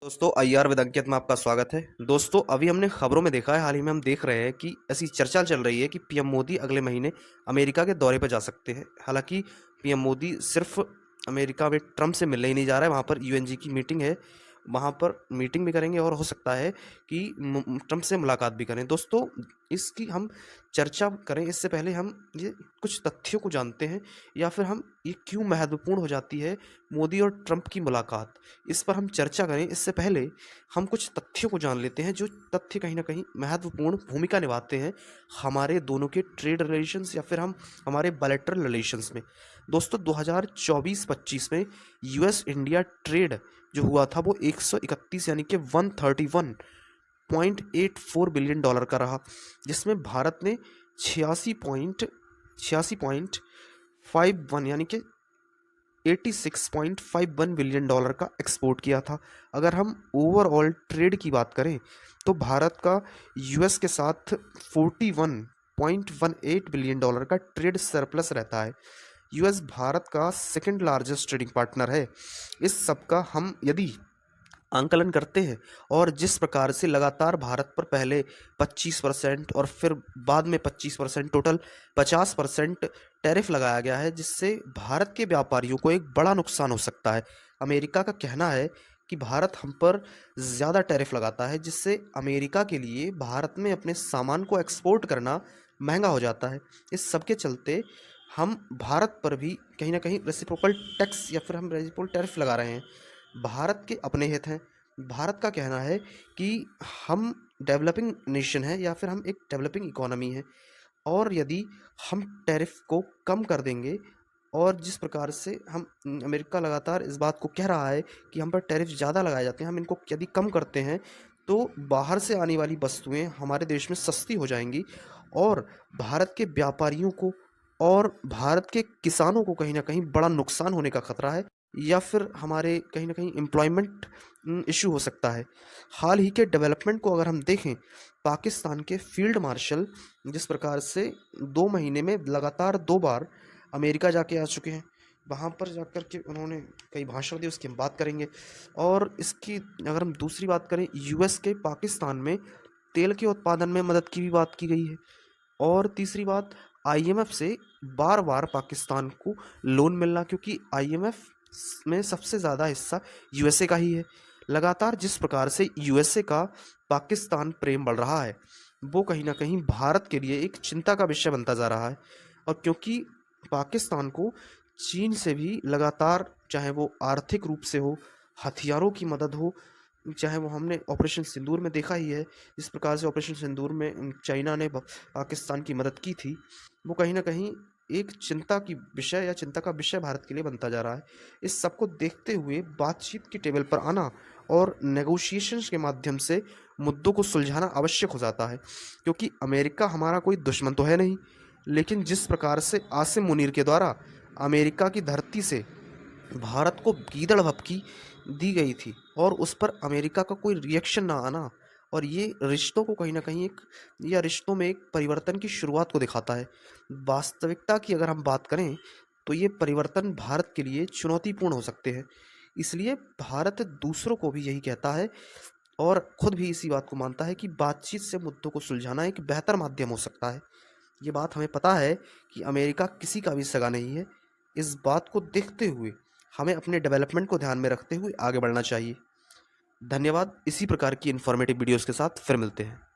दोस्तों आईआर वेद अंकित में आपका स्वागत है। दोस्तों अभी हमने खबरों में देखा है, हाल ही में हम देख रहे हैं कि ऐसी चर्चा चल रही है कि पीएम मोदी अगले महीने अमेरिका के दौरे पर जा सकते हैं। हालांकि पीएम मोदी सिर्फ अमेरिका में ट्रम्प से मिलने ही नहीं जा रहा है, वहाँ पर यूएनजी की मीटिंग है, वहाँ पर मीटिंग भी करेंगे और हो सकता है कि ट्रम्प से मुलाकात भी करें। दोस्तों इसकी हम चर्चा करें इससे पहले हम ये कुछ तथ्यों को जानते हैं, या फिर हम ये क्यों महत्वपूर्ण हो जाती है मोदी और ट्रम्प की मुलाकात, इस पर हम चर्चा करें। इससे पहले हम कुछ तथ्यों को जान लेते हैं, जो तथ्य कहीं ना कहीं महत्वपूर्ण भूमिका निभाते हैं हमारे दोनों के ट्रेड रिलेशंस या फिर हम हमारे बायलैटरल रिलेशंस में। दोस्तों 2024-25 में यूएस इंडिया ट्रेड जो हुआ था वो 131 यानी कि 131.84 बिलियन डॉलर का रहा, जिसमें भारत ने 86.51 यानी कि 86.51 बिलियन डॉलर का एक्सपोर्ट किया था। अगर हम ओवरऑल ट्रेड की बात करें तो भारत का यूएस के साथ 41.18 बिलियन डॉलर का ट्रेड सरप्लस रहता है। यूएस भारत का सेकंड लार्जेस्ट ट्रेडिंग पार्टनर है। इस सब का हम यदि आंकलन करते हैं और जिस प्रकार से लगातार भारत पर पहले 25% और फिर बाद में 25%, टोटल 50% टैरिफ लगाया गया है, जिससे भारत के व्यापारियों को एक बड़ा नुकसान हो सकता है। अमेरिका का कहना है कि भारत हम पर ज़्यादा टैरिफ लगाता है, जिससे अमेरिका के लिए भारत में अपने सामान को एक्सपोर्ट करना महंगा हो जाता है। इस सब के चलते हम भारत पर भी कहीं ना कहीं रेसिप्रोकल टैक्स या फिर हम रेसिप्रोकल टैरिफ लगा रहे हैं। भारत के अपने हित हैं। भारत का कहना है कि हम डेवलपिंग नेशन है या फिर हम एक डेवलपिंग इकोनॉमी है, और यदि हम टैरिफ को कम कर देंगे, और जिस प्रकार से हम अमेरिका लगातार इस बात को कह रहा है कि हम पर टैरिफ ज़्यादा लगाए जाते हैं, हम इनको यदि कम करते हैं तो बाहर से आने वाली वस्तुएं हमारे देश में सस्ती हो जाएंगी, और भारत के व्यापारियों को और भारत के किसानों को कहीं ना कहीं बड़ा नुकसान होने का खतरा है, या फिर हमारे कहीं ना कहीं एम्प्लॉयमेंट इशू हो सकता है। हाल ही के डेवलपमेंट को अगर हम देखें, पाकिस्तान के फील्ड मार्शल जिस प्रकार से 2 महीने में लगातार 2 बार अमेरिका जाके आ चुके हैं, वहाँ पर जाकर के उन्होंने कई भाषण दिए, उसकी हम बात करेंगे। और इसकी अगर हम दूसरी बात करें, यूएस के पाकिस्तान में तेल के उत्पादन में मदद की भी बात की गई है। और तीसरी बात, आईएमएफ से बार बार पाकिस्तान को लोन मिलना, क्योंकि आईएमएफ में सबसे ज़्यादा हिस्सा यूएसए का ही है। लगातार जिस प्रकार से यूएसए का पाकिस्तान प्रेम बढ़ रहा है, वो कहीं ना कहीं भारत के लिए एक चिंता का विषय बनता जा रहा है। और क्योंकि पाकिस्तान को चीन से भी लगातार, चाहे वो आर्थिक रूप से हो, हथियारों की मदद हो, चाहे वो हमने ऑपरेशन सिंदूर में देखा ही है, जिस प्रकार से ऑपरेशन सिंदूर में चाइना ने पाकिस्तान की मदद की थी, वो कहीं ना कहीं एक चिंता की विषय या चिंता का विषय भारत के लिए बनता जा रहा है। इस सब को देखते हुए बातचीत की टेबल पर आना और नेगोशिएशंस के माध्यम से मुद्दों को सुलझाना आवश्यक हो जाता है, क्योंकि अमेरिका हमारा कोई दुश्मन तो है नहीं, लेकिन जिस प्रकार से आसिम मुनीर के द्वारा अमेरिका की धरती से भारत को गीदड़ भभकी दी गई थी और उस पर अमेरिका का कोई रिएक्शन ना आना, और ये रिश्तों को कहीं ना कहीं एक, या रिश्तों में एक परिवर्तन की शुरुआत को दिखाता है। वास्तविकता की अगर हम बात करें तो ये परिवर्तन भारत के लिए चुनौतीपूर्ण हो सकते हैं। इसलिए भारत दूसरों को भी यही कहता है और खुद भी इसी बात को मानता है कि बातचीत से मुद्दों को सुलझाना एक बेहतर माध्यम हो सकता है। ये बात हमें पता है कि अमेरिका किसी का भी सगा नहीं है। इस बात को देखते हुए हमें अपने डेवलपमेंट को ध्यान में रखते हुए आगे बढ़ना चाहिए। धन्यवाद। इसी प्रकार की इन्फॉर्मेटिव वीडियोस के साथ फिर मिलते हैं।